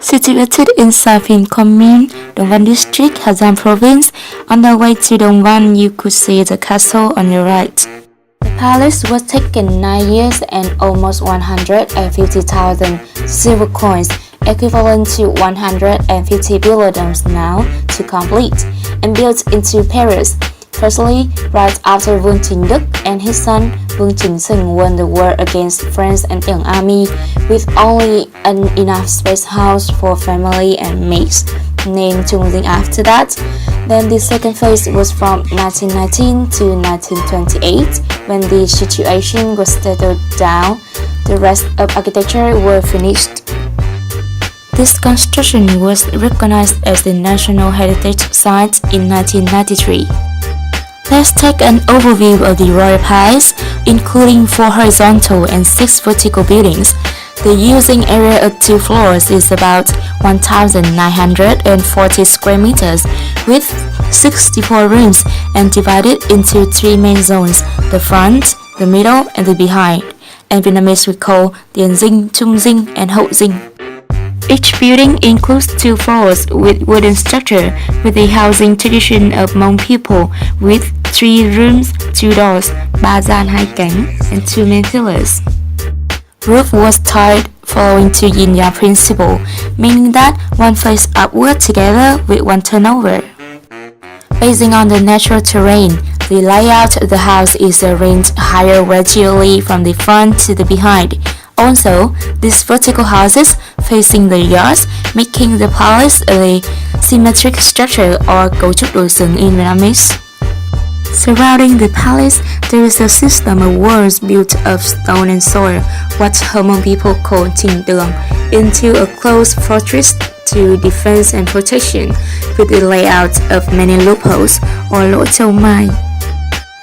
Situated in Safin Commune, Dongban District, Hazan Province, on the way to Dongban, you could see the castle on your right. The palace was taken 9 years and almost 150,000 silver coins, equivalent to 150 billion now, to complete, and built in 2 periods. Firstly, right after Vương Chính Đức and his son Vương Chính Sừng won the war against France and Young Army, with only an enough space house for family and maids, named Trung Dinh after that. Then the second phase was from 1919 to 1928, when the situation was settled down. The rest of architecture were finished. This construction was recognized as the National Heritage Site in 1993. Let's take an overview of the Royal Palace, including 4 horizontal and 6 vertical buildings. The using area of 2 floors is about 1,940 square meters, with 64 rooms, and divided into 3 main zones: the front, the middle, and the behind. And Vietnamese we call Tiền Dinh, Trung Dinh, and Hậu Dinh. Each building includes 2 floors with wooden structure, with the housing tradition of Hmong people, with 3 rooms, 2 doors, 3 gian 2 cánh, and 2 main pillars. Roof was tiled following 2 yin-yang principle, meaning that one face upward together with one turnover. Basing on the natural terrain, the layout of the house is arranged higher gradually from the front to the behind. Also, these vertical houses facing the yards, making the palace a symmetric structure, or cấu trúc đối xứng in Vietnamese. Surrounding the palace, there is a system of walls built of stone and soil, what Hmong people call Chinh Tường, into a closed fortress to defense and protection, with the layout of many loopholes, or lỗ châu mai.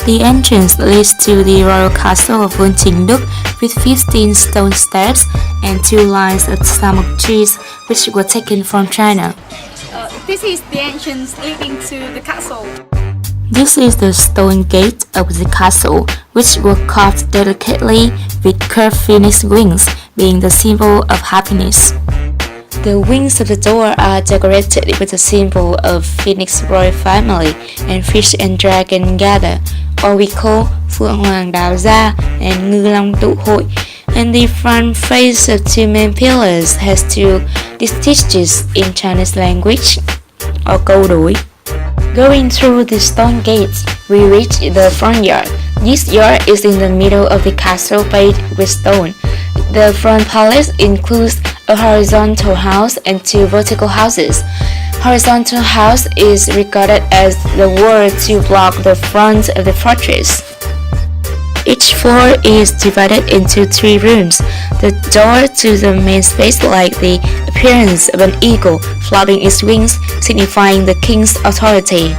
The entrance leads to the royal castle of Vương Chính Đức, with 15 stone steps and 2 lines of samuk trees, which were taken from China. This is the entrance leading to the castle. This is the stone gate of the castle, which were carved delicately with curved phoenix wings, being the symbol of happiness. The wings of the door are decorated with the symbol of Phoenix royal family and fish and dragon gather, or we call Phượng Hoàng Đào Gia and Ngư Long Tụ Hội. And the front face of 2 main pillars has 2 distiches in Chinese language, or câu đối. Going through the stone gates, we reach the front yard. This yard is in the middle of the castle paved with stone. The front palace includes a horizontal house and 2 vertical houses. Horizontal house is regarded as the wall to block the front of the fortress. Each floor is divided into 3 rooms. The door to the main space like the appearance of an eagle flapping its wings, signifying the king's authority.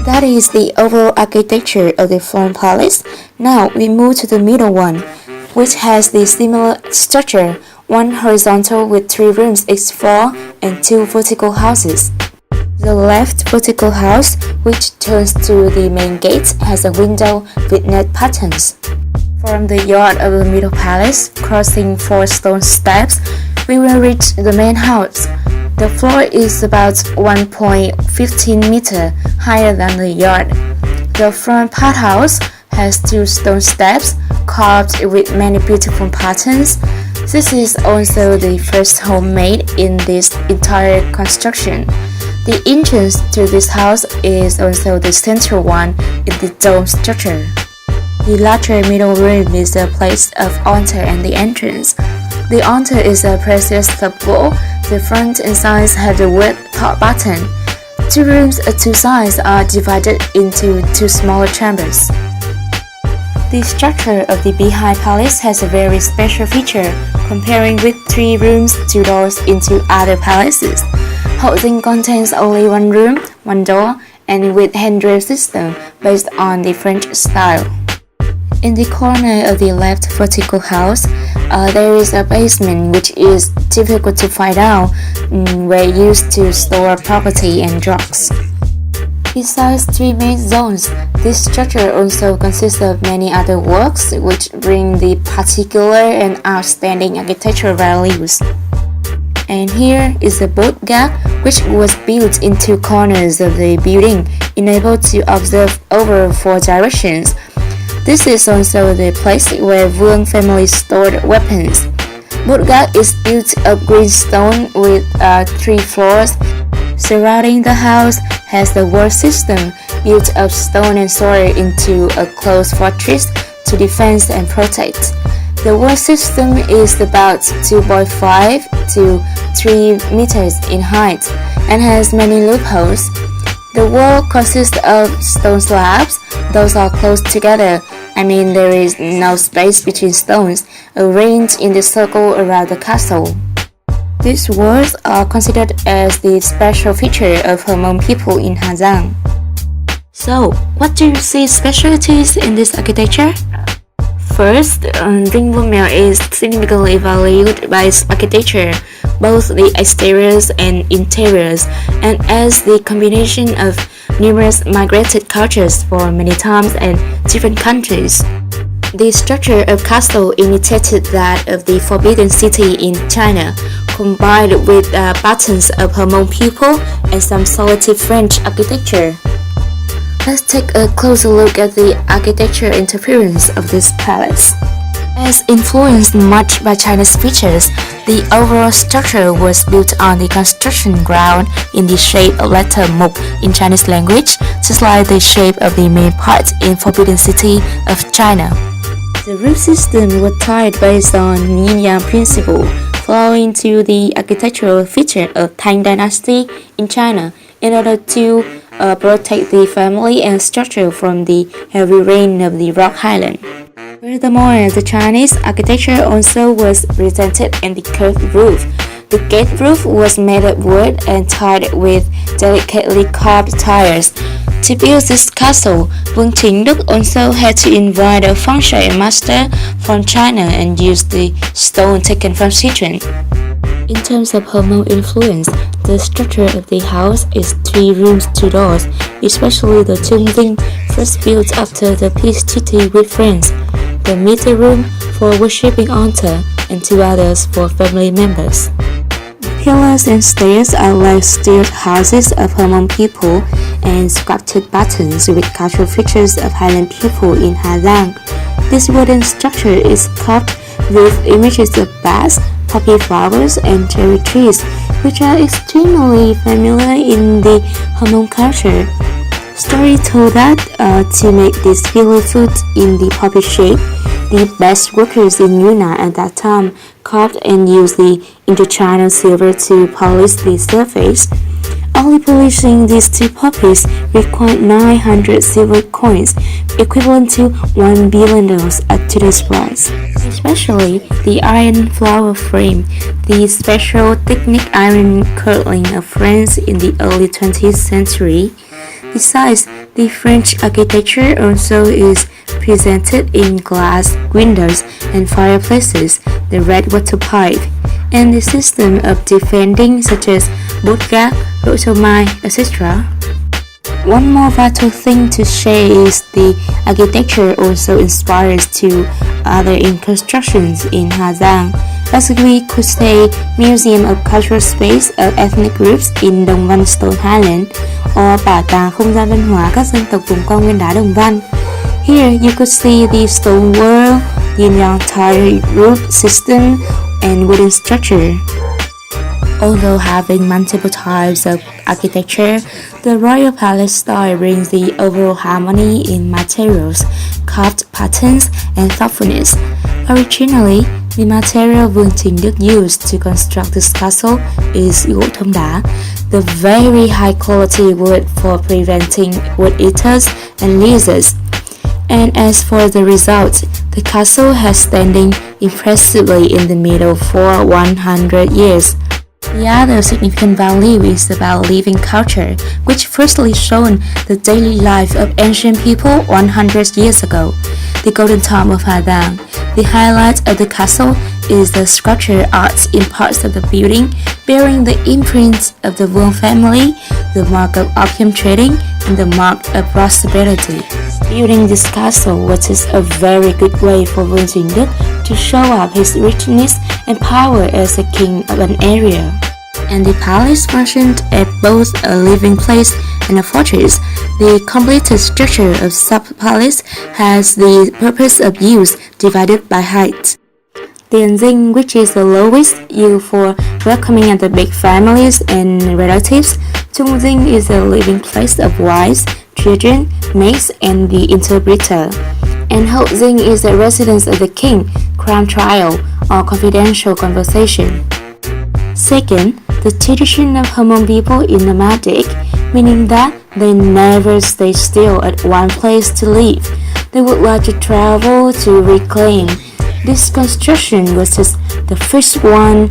That is the overall architecture of the front palace. Now we move to the middle one, which has the similar structure, 1 horizontal with 3 rooms each floor and 2 vertical houses. The left vertical house, which turns to the main gate, has a window with net patterns. From the yard of the middle palace, crossing 4 stone steps, we will reach the main house. The floor is about 1.15 meter higher than the yard. The front part house has 2 stone steps carved with many beautiful patterns. This is also the first home made in this entire construction. The entrance to this house is also the central one in the dome structure. The latter middle room is the place of altar and the entrance. The altar is a precious tableau. The front and sides have the word top button. 2 rooms at 2 sides are divided into 2 smaller chambers. The structure of the behind palace has a very special feature, comparing with 3 rooms, 2 doors into other palaces. Hậu Dinh contains only 1 room, 1 door, and with handrail system based on the French style. In the corner of the left vertical house, there is a basement which is difficult to find out, where used to store property and drugs. Besides 3 main zones, this structure also consists of many other works which bring the particular and outstanding architectural values. And here is the boat gap, which was built in two corners of the building, enabled to observe over 4 directions. This is also the place where Vương family stored weapons. Boat gap is built of green stone with 3 floors. Surrounding the house has the wall system built of stone and soil into a closed fortress to defend and protect. The wall system is about 2.5 to 3 meters in height and has many loopholes. The wall consists of stone slabs. Those are close together. There is no space between stones, arranged in the circle around the castle. These walls are considered as the special feature of Hmong people in Hà Giang. So, what do you see specialties in this architecture? First, Dinh Vua Meo is significantly valued by its architecture, both the exteriors and interiors, and as the combination of numerous migrated cultures for many times and different countries. The structure of castle imitated that of the Forbidden City in China, combined with patterns of Hmong people and some solid French architecture. Let's take a closer look at the architectural interference of this palace. As influenced much by Chinese features, the overall structure was built on the construction ground in the shape of letter Mục in Chinese language, just like the shape of the main part in Forbidden City of China. The roof system was tiled based on yin-yang principle, following to the architectural feature of Tang Dynasty in China in order to protect the family and structure from the heavy rain of the rock highland. Furthermore, the Chinese architecture also was presented in the curved roof. The gate roof was made of wood and tiled with delicately carved tiles. To build this castle, Vương Chính Đức also had to invite a feng shui master from China and use the stone taken from Sichuan. In terms of Hmong influence, the structure of the house is 3 rooms, 2 doors, especially the Trung Dinh, first built after the peace treaty with France, the middle room for worshipping altar, and 2 others for family members. Pillars and stairs are like steel houses of Hmong people and sculpted patterns with cultural features of Highland people in Hà Giang. This wooden structure is carved with images of bats, poppy flowers, and cherry trees, which are extremely familiar in the Hmong culture. Story told that to make this pillar foot in the poppy shape, the best workers in Yunnan at that time carved and used the Indochina silver to polish the surface. Only polishing these 2 poppies required 900 silver coins, equivalent to $1 billion at today's price. Especially the iron flower frame, the special technique iron curling of France in the early 20th century. Besides, the French architecture also is presented in glass windows and fireplaces, the red water pipe, and the system of defending such as boat gap, rotomai, etc. One more vital thing to share is the architecture also inspires to other constructions in Hà Giang. As we could say, Museum of Cultural Space of Ethnic Groups in Đồng Văn Stone Highland, or Bảo tàng không gian văn hóa các dân tộc vùng cao nguyên đá Đồng Văn. Here you could see the stone wall, yin-yang tile roof system, and wooden structure. Although having multiple types of architecture, the royal palace style brings the overall harmony in materials, carved patterns, and thoughtfulness. Originally, the material Vương Chính Đức used to construct this castle is gỗ thông đá, the very high quality wood for preventing wood eaters and lizards. And as for the result, the castle has standing impressively in the middle for 100 years. The other significant value is about living culture, which firstly shown the daily life of ancient people 100 years ago, the golden time of Hà Giang. The highlight of the castle is the sculpture art in parts of the building, bearing the imprints of the Vương family, the mark of opium trading, and the mark of prosperity. Building this castle was a very good way for Vương Chính Đức to show off his richness and power as a king of an area. And the palace functioned as both a living place and a fortress. The completed structure of sub-palace has the purpose of use divided by height. Dinh, which is the lowest, used for welcoming the big families and relatives. Dinh is a living place of wives, children, maids, and the interpreter. And Dinh is the residence of the king, crown trial, or confidential conversation. Second, the tradition of Hmong people is nomadic, meaning that they never stay still at one place to live. They would like to travel to reclaim. This construction was just the first one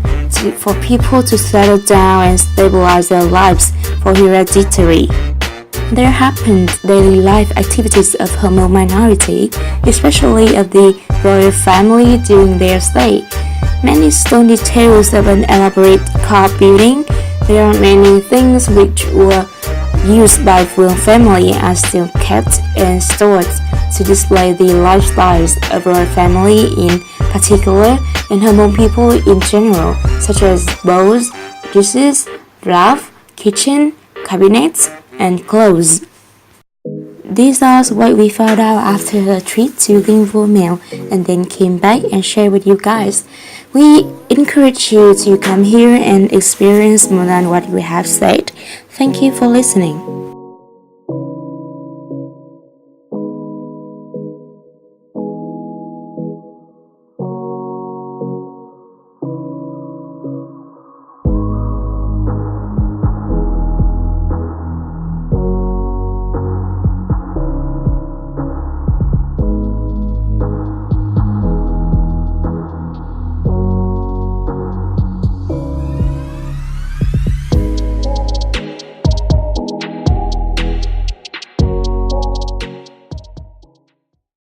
for people to settle down and stabilize their lives for hereditary. There happened daily life activities of Hmong minority, especially of the royal family during their stay. Many stone details of an elaborate carved building. There are many things which were used by the royal family are still kept and stored to display the lifestyles of royal family in particular and Hmong people in general, such as bowls, dishes, draft, kitchen, cabinets, and clothes. These are what we found out after a trip to Dinh Vua Meo and then came back and shared with you guys. We encourage you to come here and experience more than what we have said. Thank you for listening.